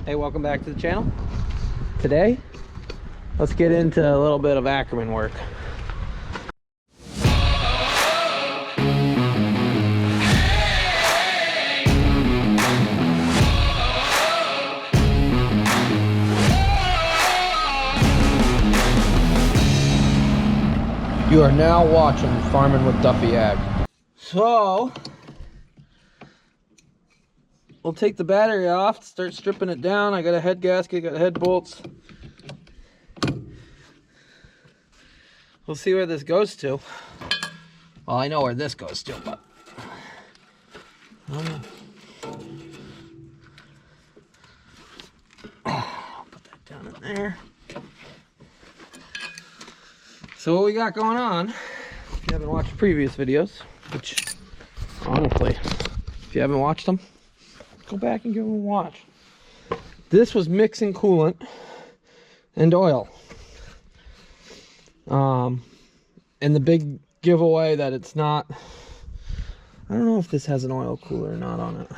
Hey, welcome back to the channel. Today, let's get into a little bit of Akerman work. You are now watching Farming with Duffy Ag. So, we'll take the battery off, start stripping it down. I got a head gasket, got head bolts. We'll see where this goes to. Well, I know where this goes to, but I'll put that down in there. So what we got going on, if you haven't watched previous videos, which honestly, if you haven't watched them, go back and give them a watch. This was mixing coolant and oil. And the big giveaway that it's not, I don't know if this has an oil cooler or not on it.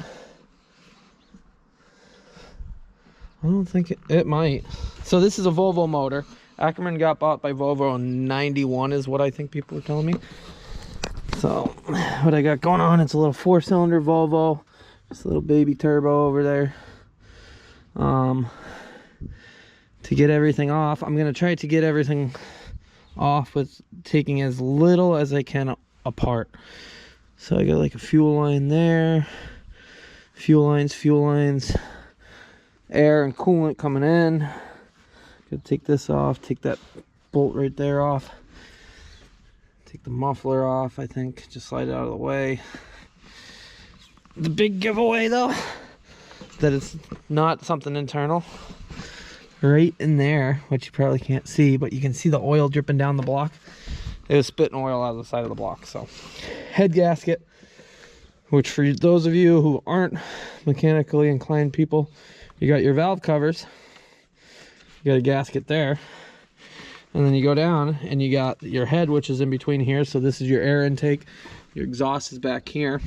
I don't think it might. So this is a Volvo motor. Akerman got bought by Volvo in '91 is what I think people are telling me. So what I got going on, it's a little 4-cylinder Volvo. Just a little baby turbo over there. To get everything off, I'm gonna try to get everything off with taking as little as I can apart. So I got like a fuel line there, fuel lines, air and coolant coming in. Gonna take this off, take that bolt right there off, take the muffler off, I think, just slide it out of the way. The big giveaway though, that it's not something internal, right in there, which you probably can't see, but you can see the oil dripping down the block. It was spitting oil out of the side of the block. So head gasket, which for those of you who aren't mechanically inclined people, you got your valve covers, you got a gasket there, and then you go down and you got your head, which is in between here. So this is your air intake, your exhaust is back here.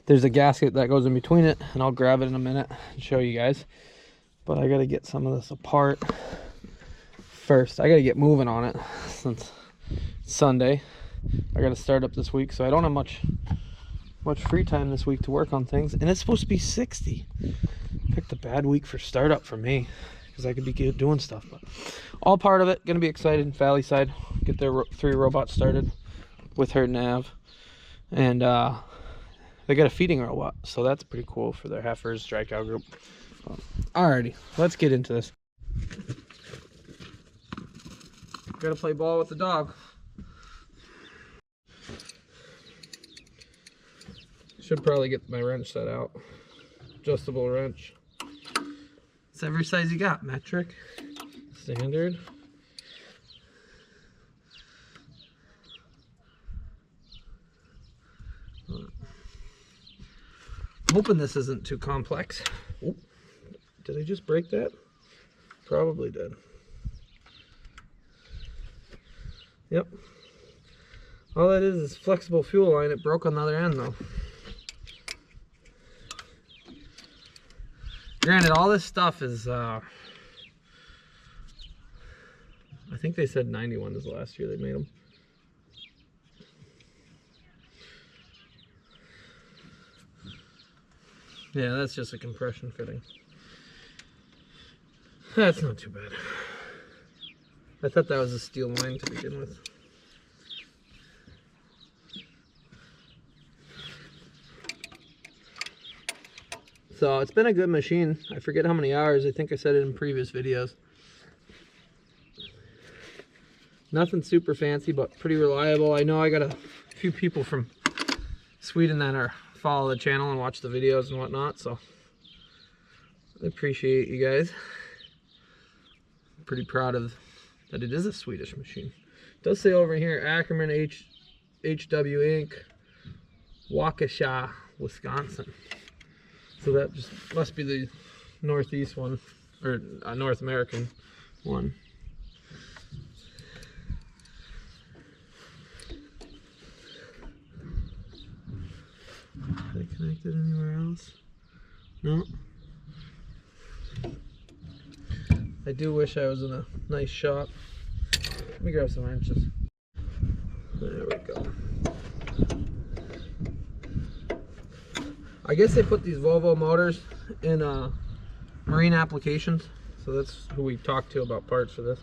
There's a gasket that goes in between it, and I'll grab it in a minute and show you guys. But I gotta get some of this apart first. I gotta get moving on it since it's Sunday. I gotta start up this week, so I don't have much free time this week to work on things, and it's supposed to be 60. Picked a bad week for startup for me, because I could be doing stuff, but all part of it. Gonna be excited. Valley side, get their 3 robots started with her nav, and they got a feeding robot, so that's pretty cool for their heifers dry cow group. Alrighty, let's get into this. Gotta play ball with the dog. Should probably get my wrench set out. Adjustable wrench. It's every size you got. Metric, standard. I'm hoping this isn't too complex. Oh, did I just break that? Probably did. Yep. All that is flexible fuel line. It broke on the other end though. Granted, all this stuff is, I think they said 91 is the last year they made them. Yeah, that's just a compression fitting. That's not too bad. I thought that was a steel line to begin with. So it's been a good machine. I forget how many hours. I think I said it in previous videos. Nothing super fancy, but pretty reliable. I know I got a few people from Sweden that follow the channel and watch the videos and whatnot, so I appreciate you guys. I'm pretty proud of that it is a Swedish machine. It does say over here, Akerman HW Inc., Waukesha, Wisconsin. So that just must be the Northeast one, or North American one. Are they connected anywhere else? No. I do wish I was in a nice shop. Let me grab some wrenches. There we go. I guess they put these Volvo motors in marine applications, so that's who we talked to about parts for this.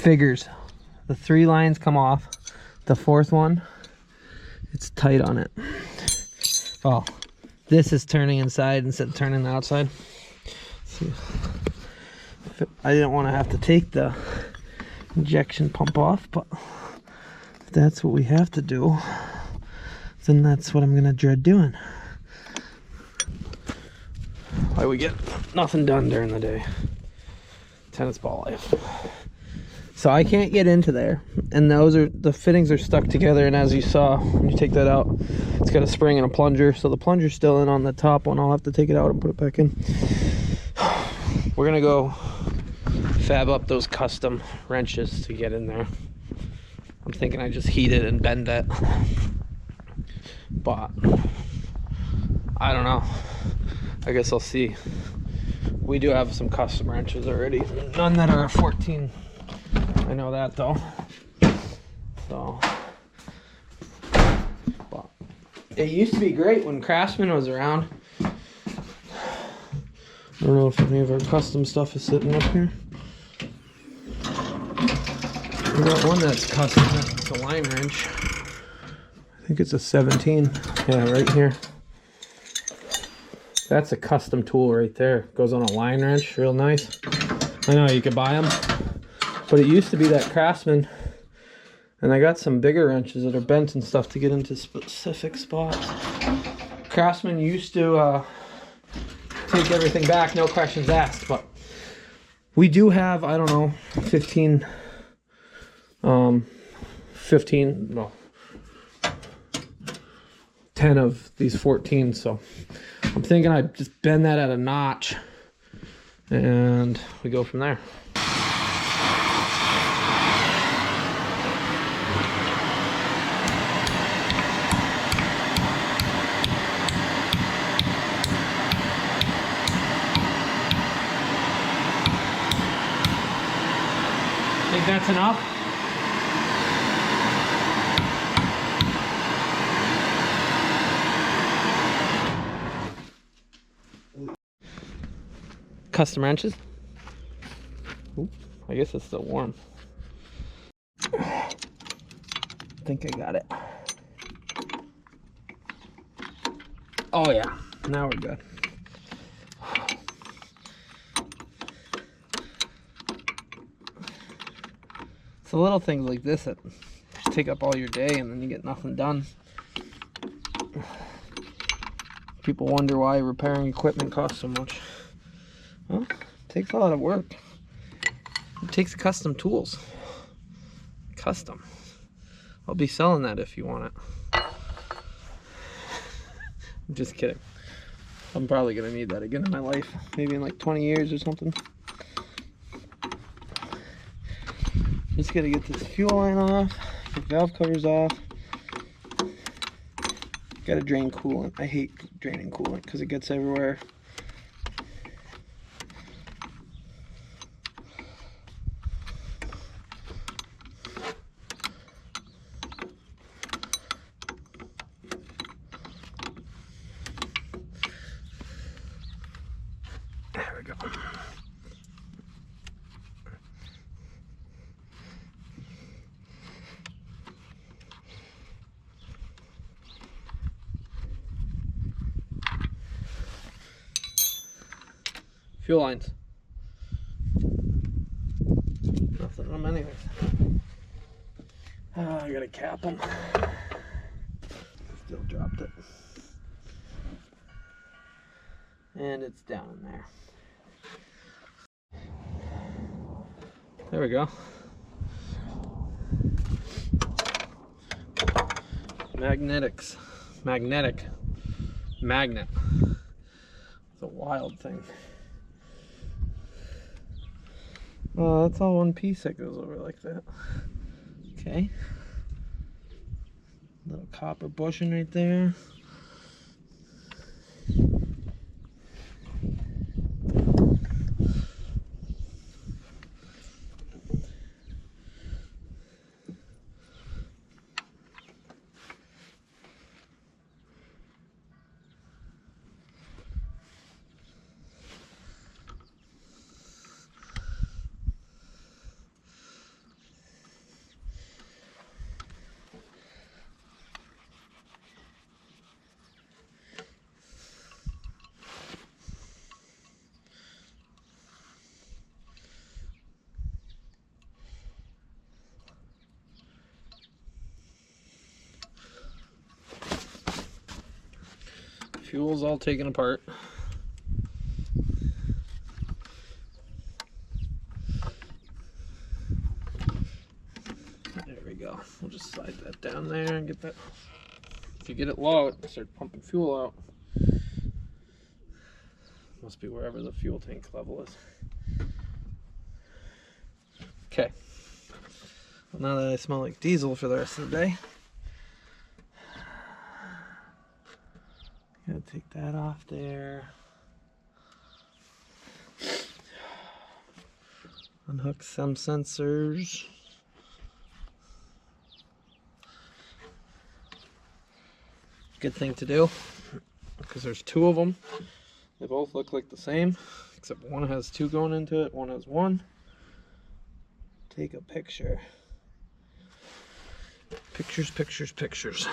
Figures. The 3 lines come off. The 4th one, it's tight on it. Oh, this is turning inside instead of turning outside. See, I didn't want to have to take the injection pump off, but if that's what we have to do, then that's what I'm gonna dread doing. Why we get nothing done during the day. Tennis ball life. So I can't get into there, and the fittings are stuck together, and as you saw, when you take that out, it's got a spring and a plunger, so the plunger's still in on the top one. I'll have to take it out and put it back in. We're gonna go fab up those custom wrenches to get in there. I'm thinking I just heat it and bend it, but I don't know. I guess I'll see. We do have some custom wrenches already, none that are 14. I know that though. So, but it used to be great when Craftsman was around. I don't know if any of our custom stuff is sitting up here. We got one that's custom. It's a line wrench. I think it's a 17. Yeah, right here. That's a custom tool right there. Goes on a line wrench, real nice. I know you could buy them. But it used to be that Craftsman, and I got some bigger wrenches that are bent and stuff to get into specific spots. Craftsman used to take everything back, no questions asked, but we do have, I don't know, 10 of these 14, so I'm thinking I just bend that at a notch, and we go from there. Think that's enough? Custom wrenches. Ooh, I guess it's still warm. I think I got it. Oh yeah, now we're good. It's the little things like this that take up all your day and then you get nothing done. People wonder why repairing equipment costs so much. Well, it takes a lot of work. It takes custom tools. Custom. I'll be selling that if you want it. I'm just kidding. I'm probably gonna need that again in my life. Maybe in like 20 years or something. Just gotta get this fuel line off, get valve covers off. Gotta drain coolant. I hate draining coolant because it gets everywhere. There we go. Fuel lines. Nothing on them anyways. I gotta cap them. Still dropped it. And it's down in there. There we go. Magnetics. Magnetic. Magnet. It's a wild thing. Oh, that's all one piece that goes over like that. Okay. Little copper bushing right there. Fuel's all taken apart. There we go. We'll just slide that down there and get that. If you get it low, it starts pumping fuel out. Must be wherever the fuel tank level is. Okay. Well, now that I smell like diesel for the rest of the day, gotta take that off there. Unhook some sensors. Good thing to do, because there's two of them. They both look like the same, except one has two going into it, one has one. Take a picture. Pictures, pictures, pictures.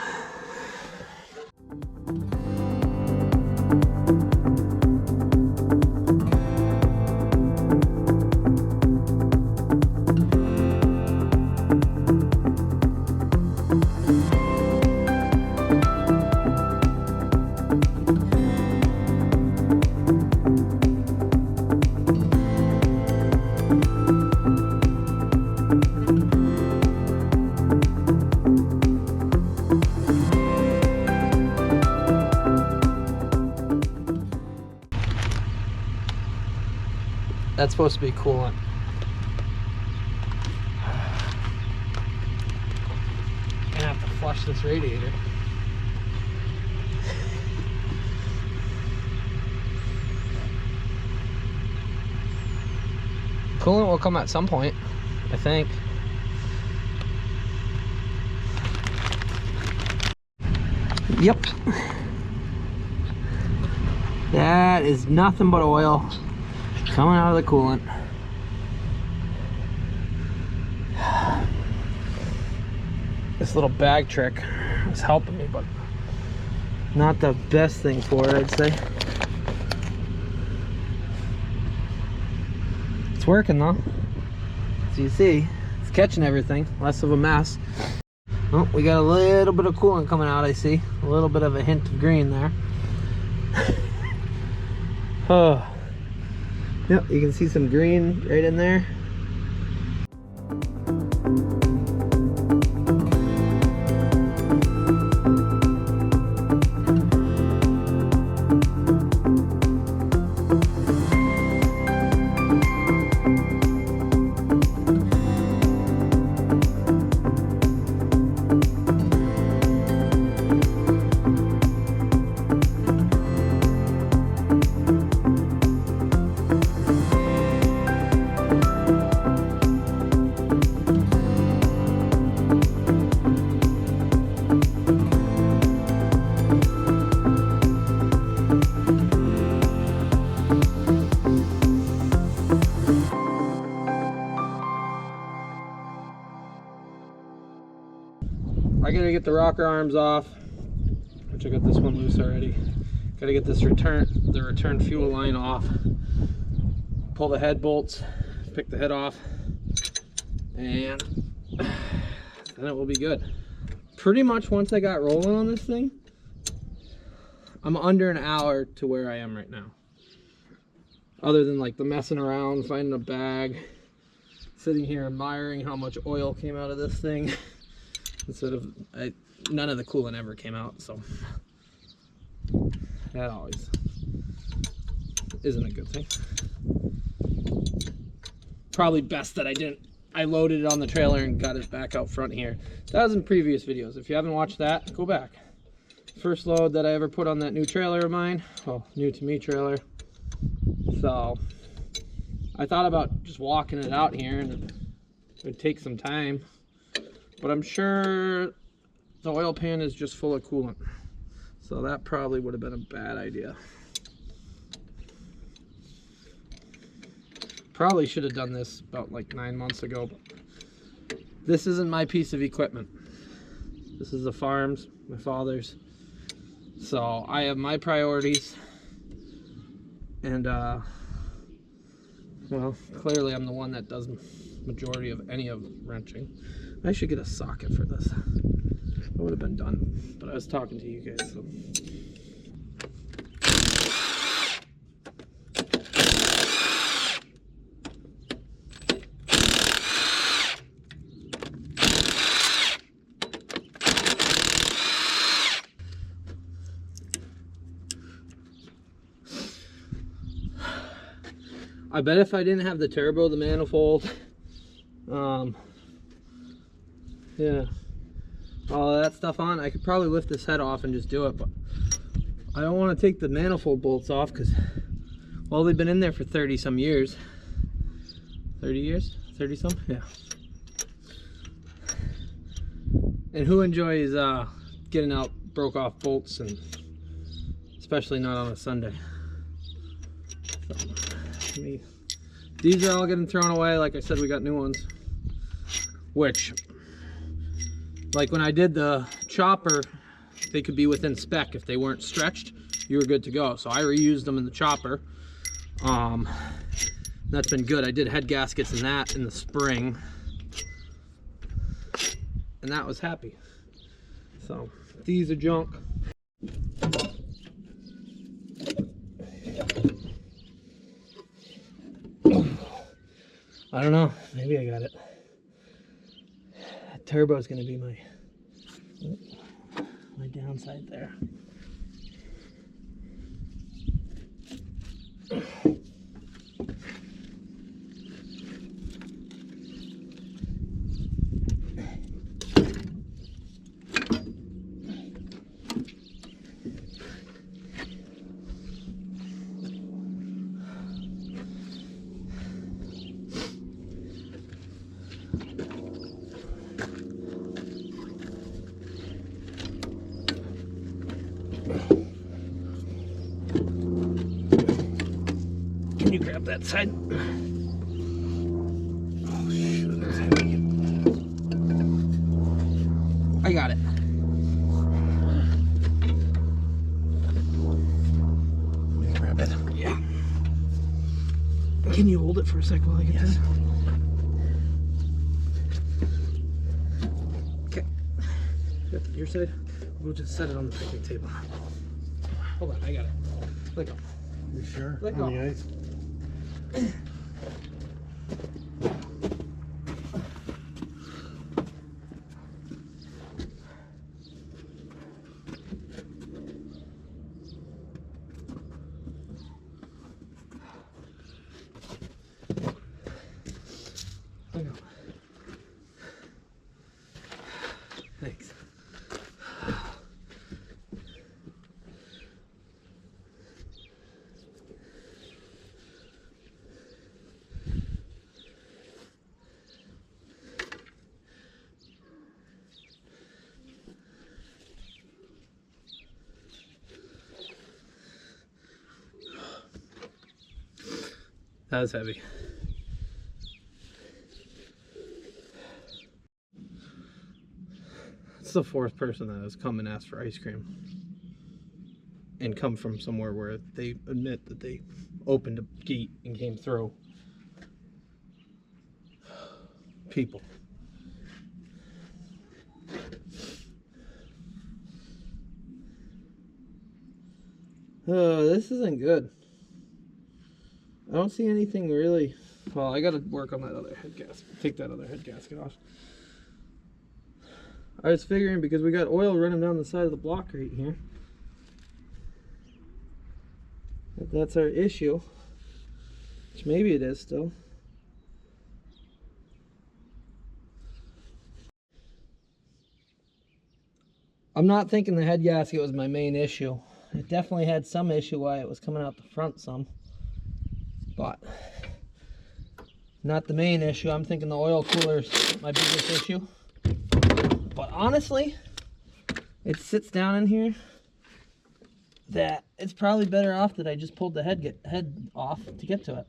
That's supposed to be coolant. Gonna have to flush this radiator. Coolant will come at some point, I think. Yep. That is nothing but oil coming out of the coolant. This little bag trick is helping me, but not the best thing for it, I'd say. It's working though. As you see, it's catching everything, less of a mess. Oh, we got a little bit of coolant coming out, I see. A little bit of a hint of green there. Oh. Yep, you can see some green right in there. I gotta get the rocker arms off, which I got this one loose already. Gotta get this the return fuel line off. Pull the head bolts, pick the head off, and then it will be good. Pretty much once I got rolling on this thing, I'm under an hour to where I am right now. Other than like the messing around, finding a bag, sitting here admiring how much oil came out of this thing. Instead of, none of the coolant ever came out, so that always isn't a good thing. Probably best that I loaded it on the trailer and got it back out front here. That was in previous videos. If you haven't watched that, go back. First load that I ever put on that new trailer of mine, well, new to me trailer. So I thought about just walking it out here, and it would take some time, but I'm sure the oil pan is just full of coolant, so that probably would have been a bad idea. Probably should have done this about like 9 months ago, but this isn't my piece of equipment. This is the farm's, my father's. So I have my priorities, and well, clearly I'm the one that does majority of any of wrenching. I should get a socket for this. It would have been done, but I was talking to you guys, so. I bet if I didn't have the turbo, the manifold, yeah, all of that stuff on, I could probably lift this head off and just do it, but I don't want to take the manifold bolts off because, well, they've been in there for 30 some years. 30 years? 30 some? Yeah. And who enjoys getting out broke off bolts, and especially not on a Sunday. So, these are all getting thrown away. Like I said, we got new ones, which, like when I did the chopper, they could be within spec. If they weren't stretched, you were good to go. So I reused them in the chopper. That's been good. I did head gaskets in that in the spring, and that was happy. So these are junk. I don't know, maybe I got it. That turbo is going to be my downside there. Can you grab that side? Oh shoot, that's heavy. I got it. Let me grab it. Yeah. Can you hold it for a sec while I get this? Okay. Your side? We'll just set it on the picnic table. Hold on, I got it. Let go. You sure? Let go. On the ice? Let go. Thanks. That was heavy. It's the fourth person that has come and asked for ice cream, and come from somewhere where they admit that they opened a gate and came through. People. Oh, this isn't good. I don't see anything really. Well, I gotta work on that other head gasket. Take that other head gasket off. I was figuring because we got oil running down the side of the block right here, that's our issue. Which maybe it is still. I'm not thinking the head gasket was my main issue. It definitely had some issue why it was coming out the front some. But not the main issue. I'm thinking the oil cooler is my biggest issue. But honestly, it sits down in here that it's probably better off that I just pulled the head off to get to it.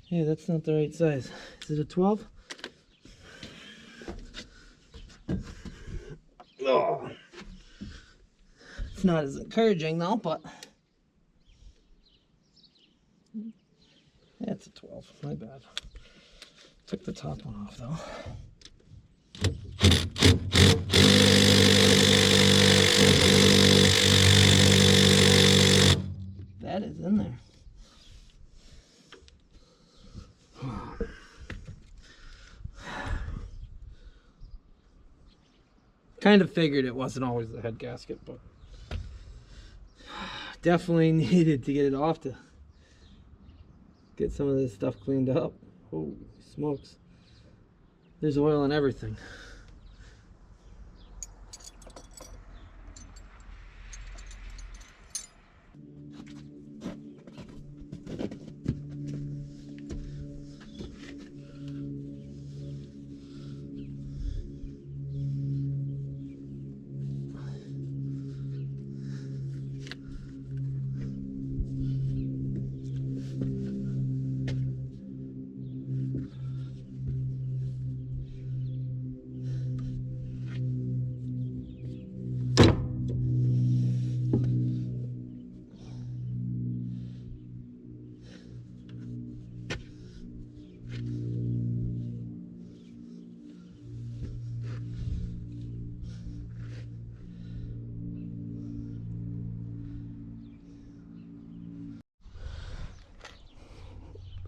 Hey, that's not the right size. Is it a 12? Oh. It's not as encouraging though, but yeah, it's a 12. My bad. Took the top one off though. That is in there. Kind of figured it wasn't always the head gasket, but definitely needed to get it off to get some of this stuff cleaned up. Holy smokes. There's oil in everything.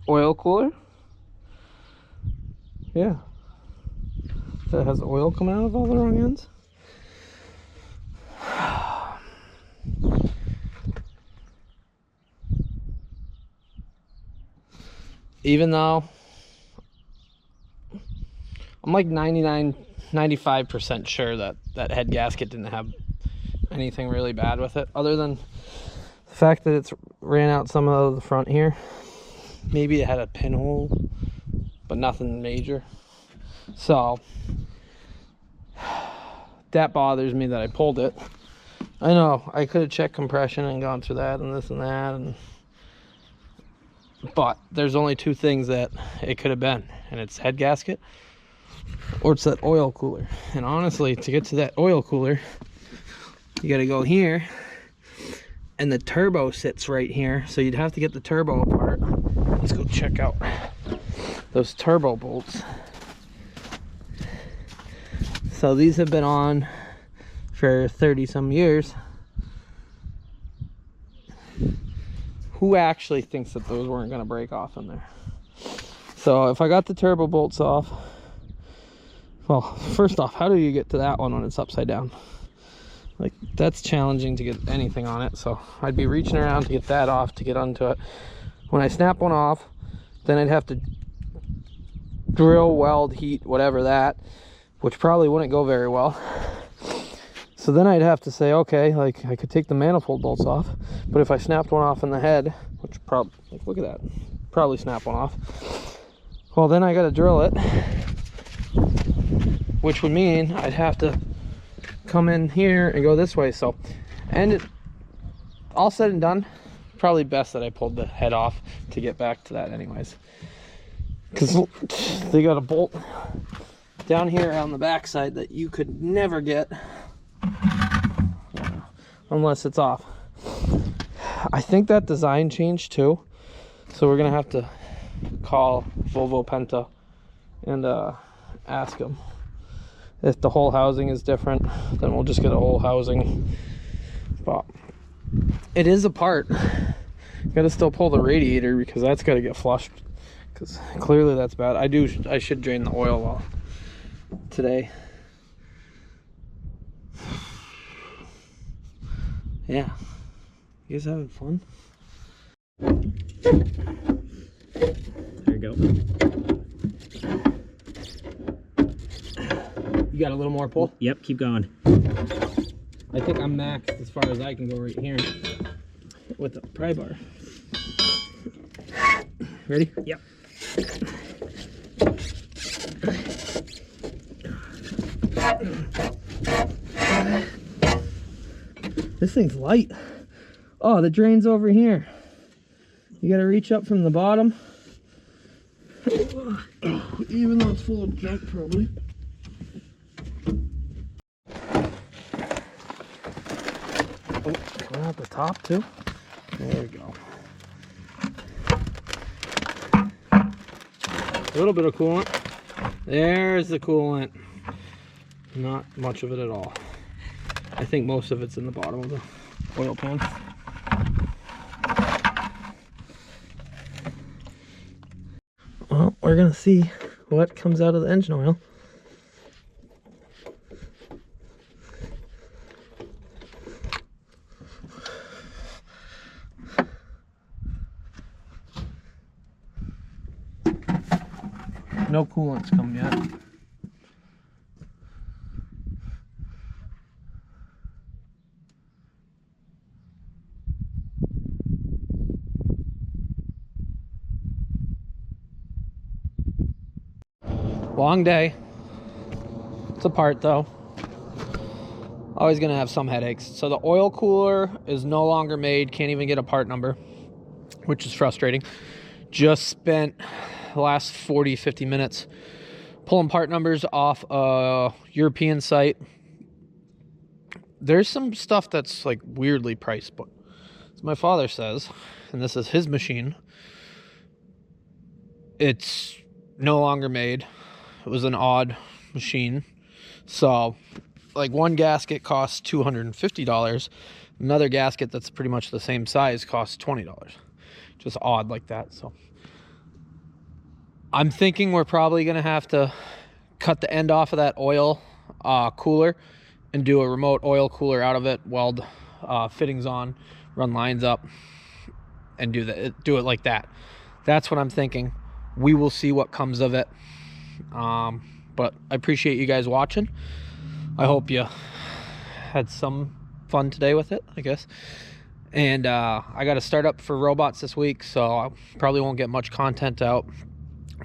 Oil cooler? Yeah. That has oil coming out of all the wrong ends? Even though I'm like 95% sure that that head gasket didn't have anything really bad with it, other than the fact that it's ran out some of the front here. Maybe it had a pinhole, but nothing major. So that bothers me that I pulled it. I know I could have checked compression and gone through that and this and that, but there's only two things that it could have been, and it's head gasket or it's that oil cooler. And honestly, to get to that oil cooler, you got to go here, and the turbo sits right here, so you'd have to get the turbo apart. Let's go check out those turbo bolts. So these have been on for 30 some years. Who actually thinks that those weren't going to break off in there? So if I got the turbo bolts off, well, first off, how do you get to that one when it's upside down? Like, that's challenging to get anything on it. So I'd be reaching around to get that off to get onto it. When I snap one off, then I'd have to drill, weld, heat, whatever that, which probably wouldn't go very well. So then I'd have to say, okay, like I could take the manifold bolts off, but if I snapped one off in the head, which probably, like, look at that, probably snap one off. Well, then I got to drill it, which would mean I'd have to come in here and go this way. So, and it, all said and done, probably best that I pulled the head off to get back to that anyways, because they got a bolt down here on the backside that you could never get unless it's off. I think that design changed too, so we're gonna have to call Volvo Penta and ask them If the whole housing is different, then we'll just get a whole housing. But it is a part. Gotta still pull the radiator because that's got to get flushed, because clearly that's bad. I should drain the oil off today. Yeah, you guys having fun? There you go. You got a little more pull? Yep, keep going. I think I'm maxed as far as I can go right here with the pry bar. Ready? Yep. This thing's light. Oh, the drain's over here. You gotta reach up from the bottom. Even though it's full of junk, probably. Oh, coming out the top too. There we go. A little bit of coolant. There's the coolant. Not much of it at all. I think most of it's in the bottom of the oil pan. Well, we're gonna see what comes out of the engine oil. No coolant's come yet. Long day. It's a part though. Always gonna have some headaches. So the oil cooler is no longer made. Can't even get a part number, which is frustrating. Just spent the last 40-50 minutes pulling part numbers off a European site. There's some stuff that's like weirdly priced, but as my father says, and this is his machine, it's no longer made. It was an odd machine. So like one gasket costs $250. Another gasket that's pretty much the same size costs $20. Just odd like that. So I'm thinking we're probably gonna have to cut the end off of that oil cooler and do a remote oil cooler out of it, weld fittings on, run lines up, and do it like that. That's what I'm thinking. We will see what comes of it. But I appreciate you guys watching. I hope you had some fun today with it, I guess. And I got to start up for robots this week, so I probably won't get much content out.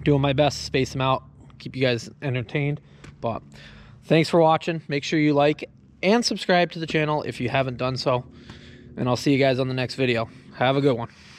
Doing my best to space them out, keep you guys entertained. But thanks for watching. Make sure you like and subscribe to the channel if you haven't done so. And I'll see you guys on the next video. Have a good one.